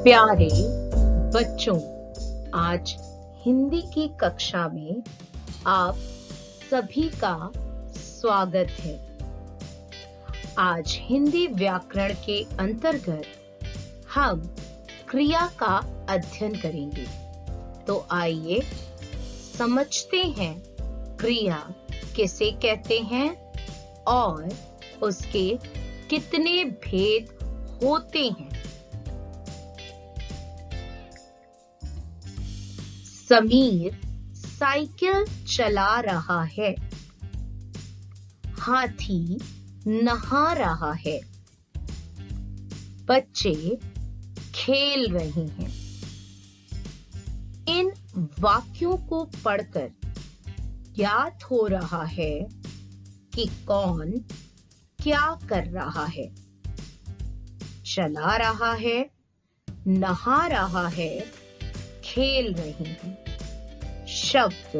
प्यारे बच्चों, आज हिंदी की कक्षा में आप सभी का स्वागत है। आज हिंदी व्याकरण के अंतर्गत हम क्रिया का अध्ययन करेंगे। तो आइए समझते हैं क्रिया किसे कहते हैं और उसके कितने भेद होते हैं। समीर साइकिल चला रहा है। हाथी नहा रहा है। बच्चे खेल रहे हैं। इन वाक्यों को पढ़कर ज्ञात हो रहा है कि कौन क्या कर रहा है। चला रहा है, नहा रहा है, खेल रहे हैं। शब्द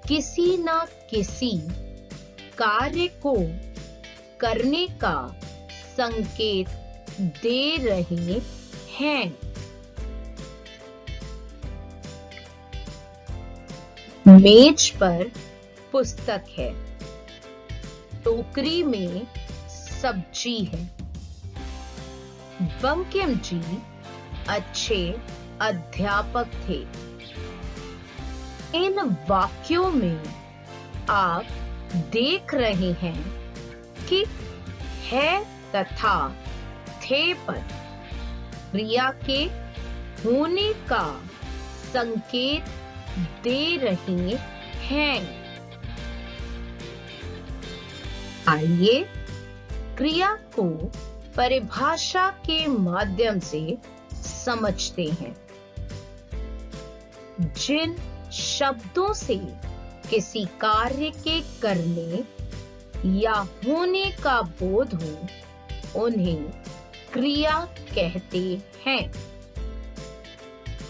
किसी न किसी कार्य को करने का संकेत दे रहे हैं। मेज पर पुस्तक है। टोकरी में सब्जी है। बंकिम जी अच्छे अध्यापक थे। इन वाक्यों में आप देख रहे हैं कि है तथा थे पर क्रिया के होने का संकेत दे रहे हैं। आइए क्रिया को परिभाषा के माध्यम से समझते हैं। जिन शब्दों से किसी कार्य के करने या होने का बोध हो उन्हें क्रिया कहते हैं।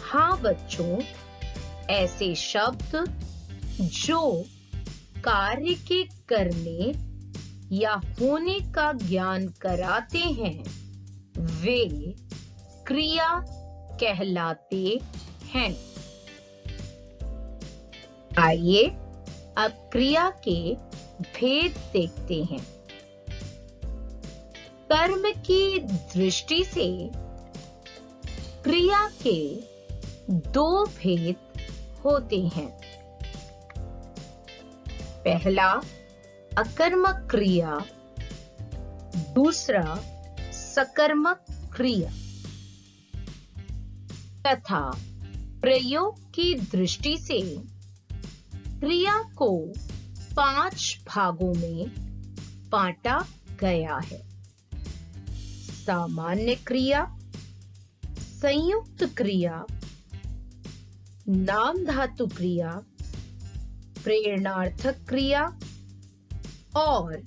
हाँ बच्चों, ऐसे शब्द जो कार्य के करने या होने का ज्ञान कराते हैं वे क्रिया कहलाते हैं। आइए अब क्रिया के भेद देखते हैं। कर्म की दृष्टि से क्रिया के दो भेद होते हैं। पहला अकर्मक क्रिया, दूसरा सकर्मक क्रिया। तथा प्रयोग की दृष्टि से क्रिया को 5 भागों में बांटा गया है। सामान्य क्रिया, संयुक्त क्रिया, नाम धातु क्रिया, प्रेरणार्थक क्रिया और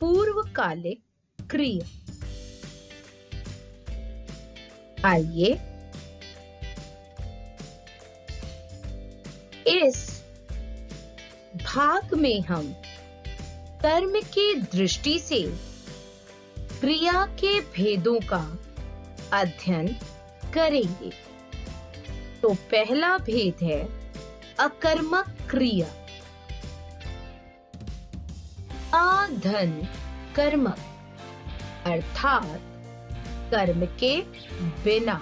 पूर्वकालिक क्रिया। आइए इस भाग में हम कर्म की दृष्टि से क्रिया के भेदों का अध्ययन करेंगे। तो पहला भेद है अकर्मक क्रिया। अधन कर्मक अर्थात कर्म के बिना।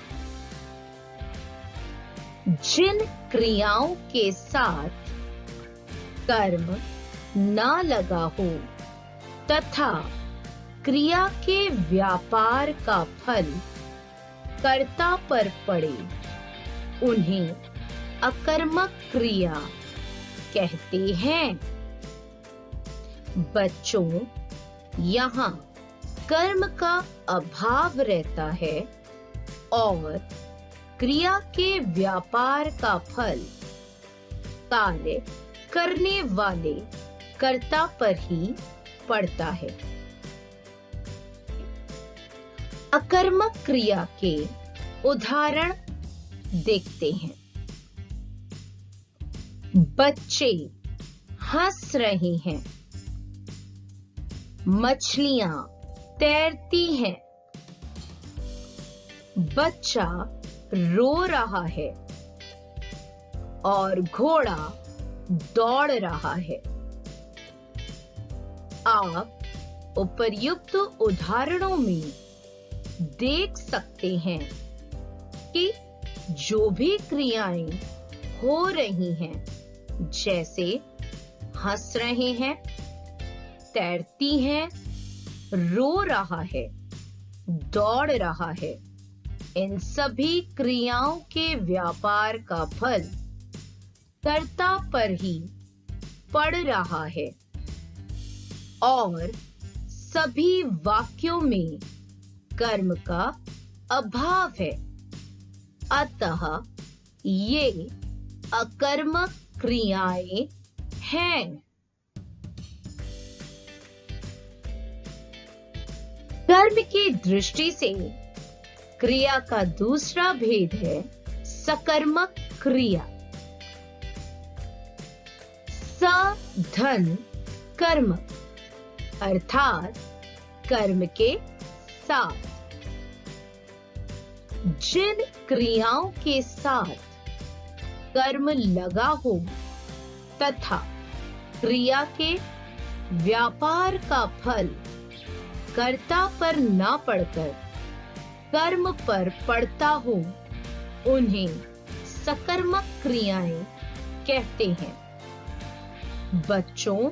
जिन क्रियाओं के साथ कर्म ना लगा हो तथा क्रिया के व्यापार का फल कर्ता पर पड़े उन्हें अकर्मक क्रिया कहते हैं। बच्चों, यहाँ कर्म का अभाव रहता है और क्रिया के व्यापार का फल कार्य करने वाले कर्ता पर ही पड़ता है। अकर्मक क्रिया के उदाहरण देखते हैं। बच्चे हंस रहे हैं। मछलियां तैरती हैं। बच्चा रो रहा है और घोड़ा दौड़ रहा है। आप उपर्युक्त उदाहरणों में देख सकते हैं कि जो भी क्रियाएं हो रही हैं, जैसे हंस रहे हैं, तैरती हैं, रो रहा है, दौड़ रहा है, इन सभी क्रियाओं के व्यापार का फल कर्ता पर ही पड़ रहा है और सभी वाक्यों में कर्म का अभाव है। अतः ये अकर्मक क्रियाएं हैं। कर्म की दृष्टि से क्रिया का दूसरा भेद है सकर्मक क्रिया। सधन कर्म अर्थात कर्म के साथ। जिन क्रियाओं के साथ कर्म लगा हो तथा क्रिया के व्यापार का फल कर्ता पर ना पड़कर कर्म पर पड़ता हो, उन्हें सकर्मक क्रियाएं कहते हैं। बच्चों,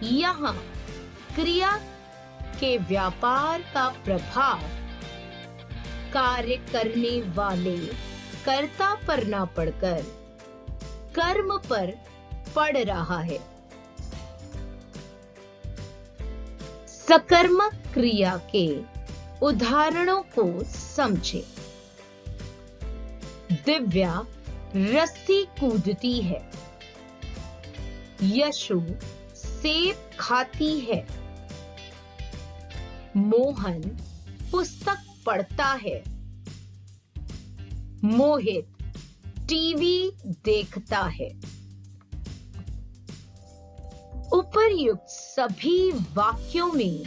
यहाँ क्रिया के व्यापार का प्रभाव कार्य करने वाले कर्ता पर ना पड़कर कर्म पर पड़ रहा है। सकर्मक क्रिया के उदाहरणों को समझें। दिव्या रस्सी कूदती है। यशु सेब खाती है। मोहन पुस्तक पढ़ता है। मोहित टीवी देखता है। उपर्युक्त सभी वाक्यों में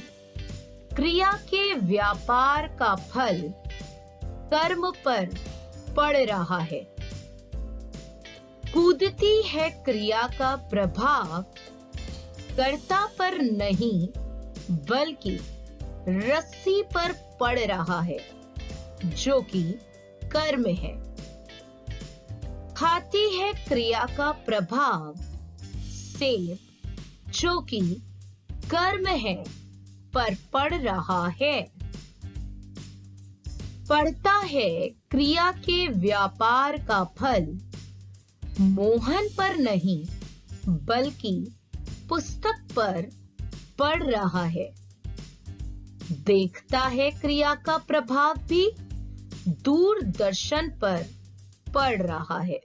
क्रिया के व्यापार का फल कर्म पर पड़ रहा है। कूदती है क्रिया का प्रभाव कर्ता पर नहीं बल्कि रस्सी पर पड़ रहा है, जो कि कर्म है। खाती है क्रिया का प्रभाव सेब, जो कि कर्म है, पर पड़ रहा है। पड़ता है क्रिया के व्यापार का फल मोहन पर नहीं बल्कि पुस्तक पर पड़ रहा है। देखता है क्रिया का प्रभाव भी दूरदर्शन पर पड़ रहा है।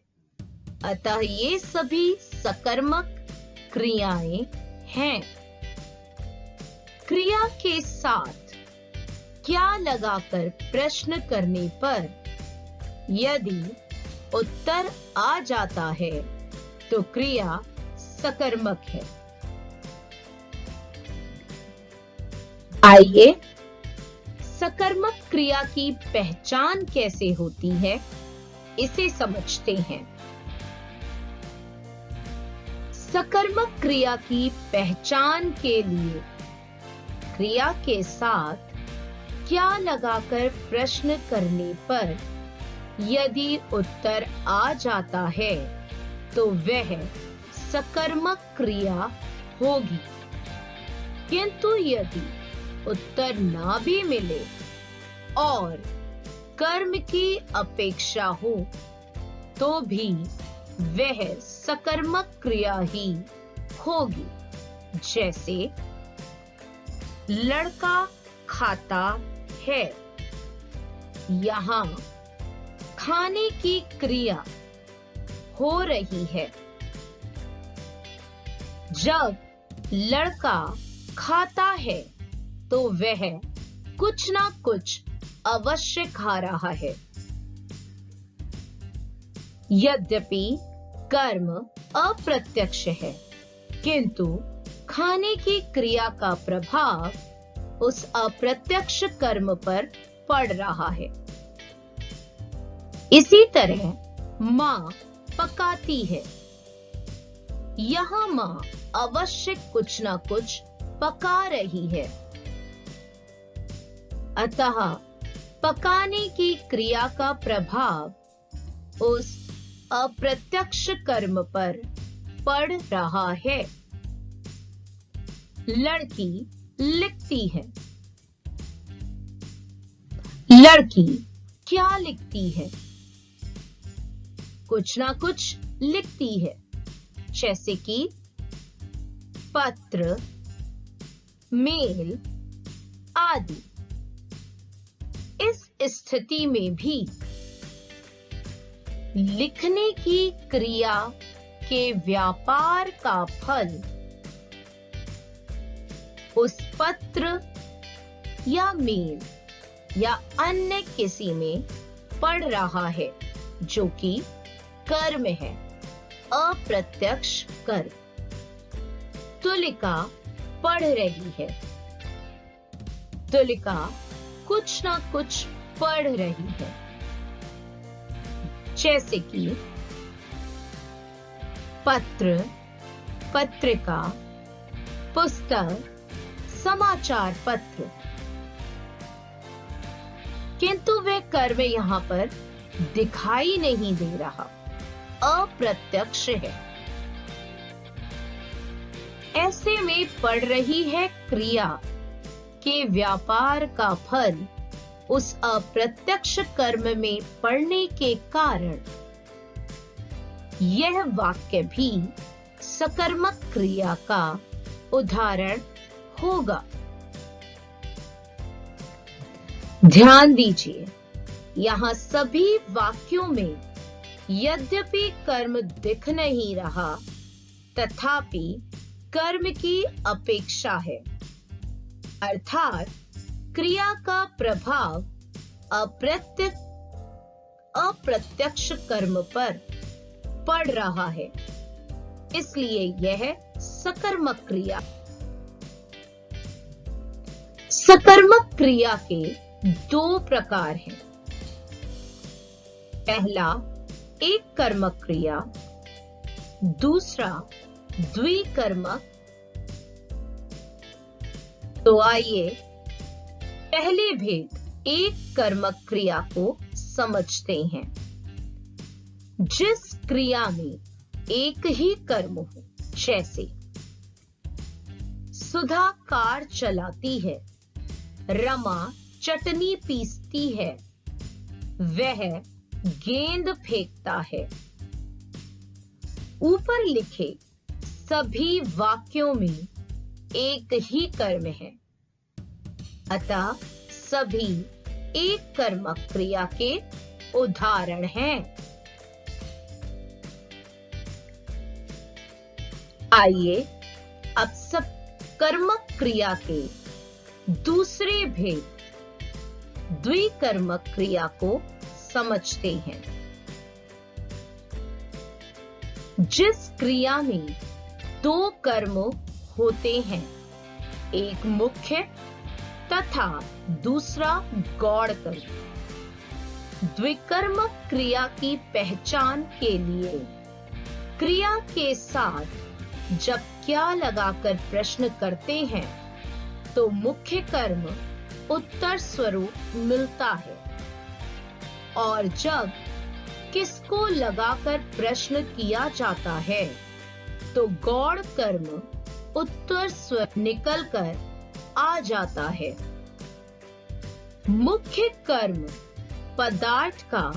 अतः ये सभी सकर्मक क्रियाएं हैं। क्रिया के साथ क्या लगाकर प्रश्न करने पर यदि उत्तर आ जाता है तो क्रिया सकर्मक है। आइए सकर्मक क्रिया की पहचान कैसे होती है, इसे समझते हैं। सकर्मक क्रिया की पहचान के लिए क्रिया के साथ क्या लगाकर प्रश्न करने पर यदि उत्तर आ जाता है तो वह सकर्मक क्रिया होगी। किंतु यदि उत्तर ना भी मिले और कर्म की अपेक्षा हो तो भी वह सकर्मक क्रिया ही होगी। जैसे लड़का खाता है। यहाँ खाने की क्रिया हो रही है। जब लड़का खाता है तो वह कुछ ना कुछ अवश्य खा रहा है। यद्यपि कर्म अप्रत्यक्ष है, किंतु खाने की क्रिया का प्रभाव उस अप्रत्यक्ष कर्म पर पड़ रहा है। इसी तरह माँ पकाती है। यहाँ माँ अवश्य कुछ ना कुछ पका रही है। अतः पकाने की क्रिया का प्रभाव उस अप्रत्यक्ष कर्म पर पड़ रहा है। लड़की लिखती है। लड़की क्या लिखती है? कुछ ना कुछ लिखती है, जैसे कि पत्र, मेल आदि। इस स्थिति में भी लिखने की क्रिया के व्यापार का फल उस पत्र या मेल या अन्य किसी में पड़ रहा है, जो कि कर्म है, अप्रत्यक्ष कर्म। तुलिका पढ़ रही है। तुलिका कुछ ना कुछ पढ़ रही है, जैसे कि पत्र, पत्रिका, पुस्तक, समाचार पत्र। किंतु वह कर्म यहाँ पर दिखाई नहीं दे रहा, अप्रत्यक्ष है। ऐसे में पड़ रही है क्रिया के व्यापार का फल उस अप्रत्यक्ष कर्म में पड़ने के कारण यह वाक्य भी सकर्मक क्रिया का उदाहरण होगा। ध्यान दीजिए, यहाँ सभी वाक्यों में यद्यपि कर्म दिख नहीं रहा, तथापि कर्म की अपेक्षा है, अर्थात क्रिया का प्रभाव अप्रत्यक्ष कर्म पर पड़ रहा है। इसलिए यह सकर्मक क्रिया। सकर्मक क्रिया के दो प्रकार हैं। पहला एक कर्मक क्रिया, दूसरा द्विकर्मक। तो आइए पहले भेद एक कर्मक क्रिया को समझते हैं। जिस क्रिया में एक ही कर्म हो, जैसे सुधा कार चलाती है, रमा चटनी पीसती है, वह गेंद फेंकता है। ऊपर लिखे सभी वाक्यों में एक ही कर्म है, अतः सभी एक कर्मक क्रिया के उदाहरण हैं। आइए अब सब कर्मक क्रिया के दूसरे भेद द्विकर्मक क्रिया को समझते हैं। जिस क्रिया में दो कर्म होते हैं, एक मुख्य तथा दूसरा गौण कर्म। द्विकर्मक क्रिया की पहचान के लिए क्रिया के साथ जब क्या लगाकर प्रश्न करते हैं, तो मुख्य कर्म उत्तर स्वरूप मिलता है, और जब किसको लगाकर प्रश्न किया जाता है, तो गौण कर्म उत्तर स्वर निकलकर आ जाता है। मुख्य कर्म पदार्थ का,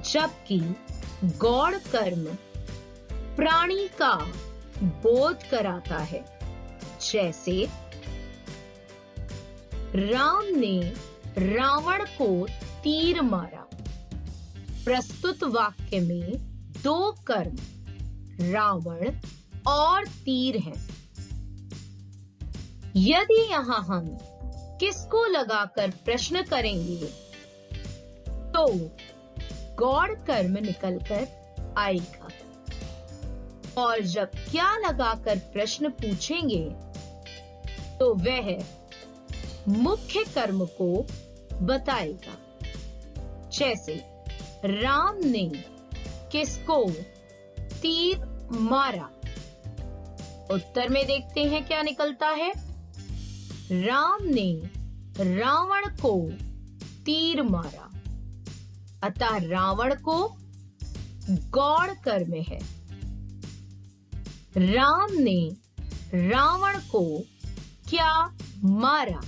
जबकि गौण कर्म प्राणी का बोध कराता है। जैसे राम ने रावण को तीर मारा। प्रस्तुत वाक्य में दो कर्म रावण और तीर हैं। यदि यहां हम किसको लगाकर प्रश्न करेंगे, तो गौण कर्म निकलकर आएगा, और जब क्या लगाकर प्रश्न पूछेंगे, तो वह मुख्य कर्म को बताएगा। जैसे राम ने किसको तीर मारा? उत्तर में देखते हैं क्या निकलता है। राम ने रावण को तीर मारा, अतः रावण को गौण कर्म है। राम ने रावण को क्या मारा?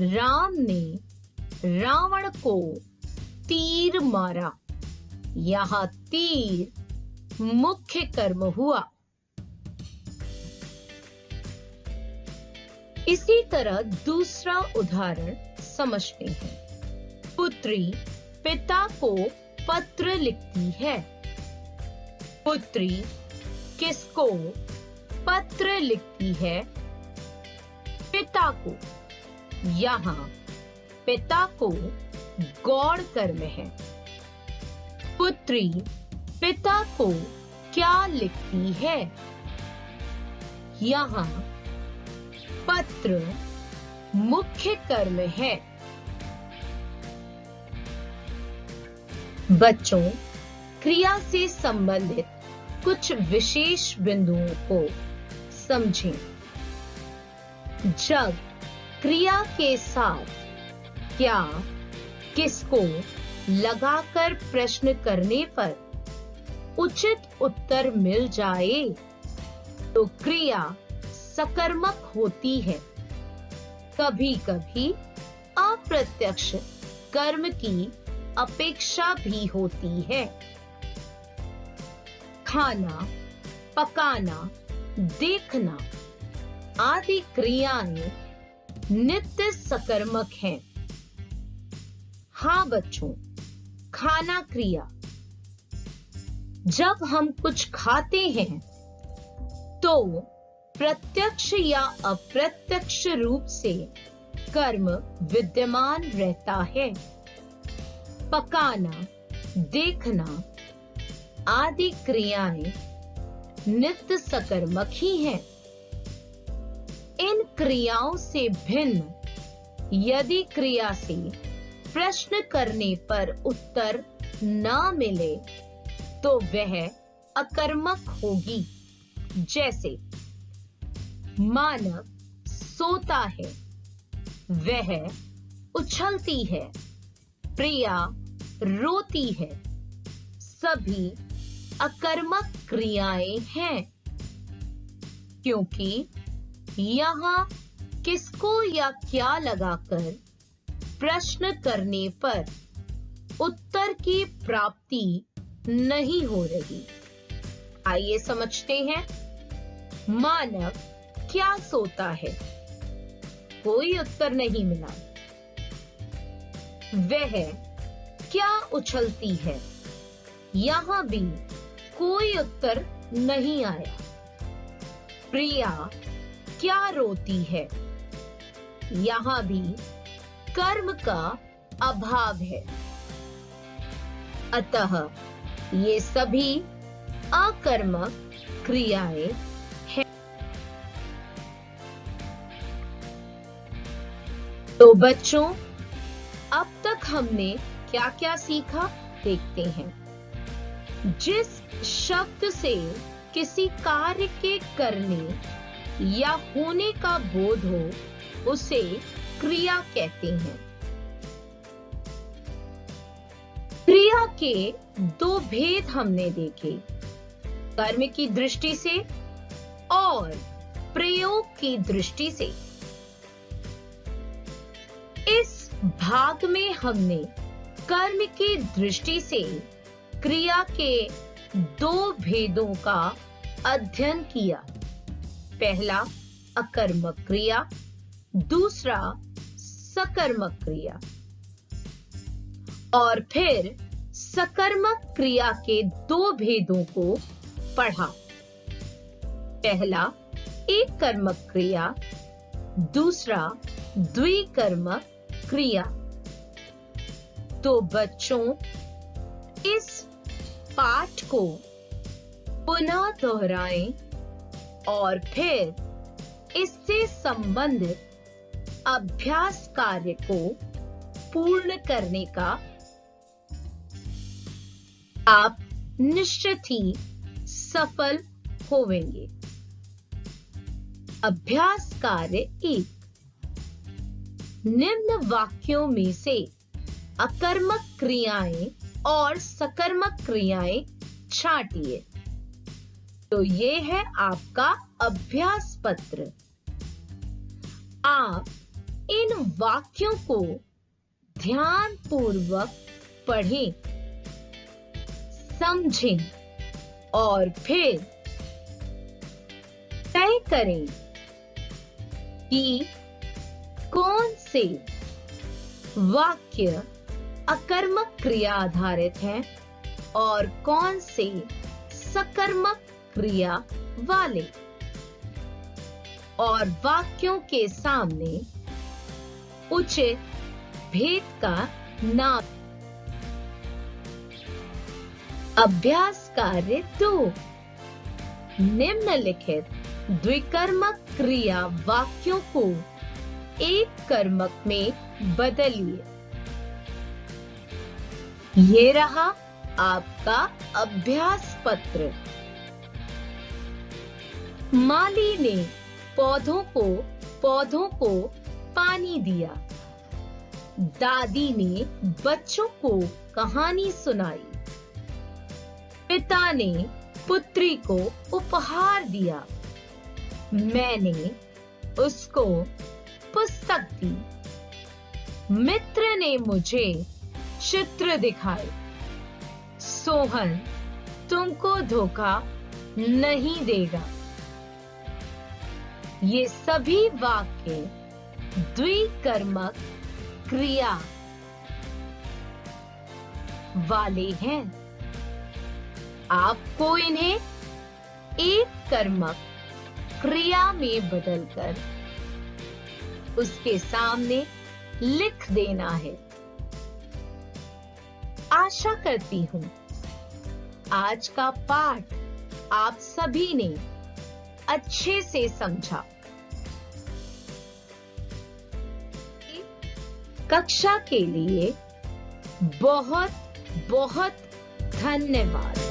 राम ने रावण को तीर मारा। यहाँ तीर मुख्य कर्म हुआ। इसी तरह दूसरा उदाहरण समझते हैं। पुत्री पिता को पत्र लिखती है। पुत्री किसको पत्र लिखती है? पिता को। यहाँ पिता को गौण कर्म है। पुत्री पिता को क्या लिखती है? यहाँ पत्र मुख्य कर्म है। बच्चों, क्रिया से संबंधित कुछ विशेष बिंदुओं को समझें। जब क्रिया के साथ क्या किसको लगाकर प्रश्न करने पर उचित उत्तर मिल जाए तो क्रिया सकर्मक होती है। कभी-कभी अप्रत्यक्ष कर्म की अपेक्षा भी होती है। खाना, पकाना, देखना आदि क्रियाएं नित्य सकर्मक हैं। हाँ बच्चों, खाना क्रिया। जब हम कुछ खाते हैं तो प्रत्यक्ष या अप्रत्यक्ष रूप से कर्म विद्यमान रहता है। पकाना, देखना आदि क्रियाएं नित्य सकर्मक ही हैं। इन क्रियाओं से भिन्न यदि क्रिया से प्रश्न करने पर उत्तर न मिले तो वह अकर्मक होगी। जैसे मानव सोता है, वह उछलती है, प्रिया रोती है, सभी अकर्मक क्रियाएं हैं। क्योंकि यहाँ किसको या क्या लगाकर प्रश्न करने पर उत्तर की प्राप्ति नहीं हो रही। आइए समझते हैं। मानव क्या सोता है? कोई उत्तर नहीं मिला। वह क्या उछलती है? यहाँ भी कोई उत्तर नहीं आया। प्रिया क्या रोती है? यहाँ भी कर्म का अभाव है। अतः ये सभी अकर्मक क्रियाएं हैं। तो बच्चों, अब तक हमने क्या क्या सीखा देखते हैं। जिस शब्द से किसी कार्य के करने या होने का बोध हो उसे क्रिया कहते हैं। क्रिया के दो भेद हमने देखे, कर्म की दृष्टि से और प्रयोग की दृष्टि से। इस भाग में हमने कर्म की दृष्टि से क्रिया के दो भेदों का अध्ययन किया। पहला अकर्मक क्रिया, दूसरा सकर्मक क्रिया। और फिर सकर्मक क्रिया के दो भेदों को पढ़ा। पहला एक कर्मक क्रिया, दूसरा द्विकर्मक क्रिया। तो बच्चों, इस पाठ को पुनः दोहराएं और फिर इससे संबंधित अभ्यास कार्य को पूर्ण करने का आप निश्चित ही सफल होवेंगे। अभ्यास कार्य 1। निम्न वाक्यों में से अकर्मक क्रियाएं और सकर्मक क्रियाएं छांटिए। तो ये है आपका अभ्यास पत्र। आप इन वाक्यों को ध्यानपूर्वक पढ़ें, समझें और फिर तय करें कि कौन से वाक्य अकर्मक क्रिया आधारित हैं और कौन से सकर्मक क्रिया वाले, और वाक्यों के सामने उचित भेद का नाम। अभ्यास कार्य 2। निम्नलिखित द्विकर्मक क्रिया वाक्यों को एक कर्मक में बदलिए। ये रहा आपका अभ्यास पत्र। माली ने पौधों को पानी दिया। दादी ने बच्चों को कहानी सुनाई। पिता ने पुत्री को उपहार दिया। मैंने उसको पुस्तक दी। मित्र ने मुझे चित्र दिखाए। सोहन तुमको धोखा नहीं देगा। ये सभी वाक्य द्विकर्मक क्रिया वाले हैं। आपको इन्हें एक कर्मक क्रिया में बदलकर उसके सामने लिख देना है। आशा करती हूं आज का पाठ आप सभी ने अच्छे से समझा। कक्षा के लिए बहुत बहुत धन्यवाद।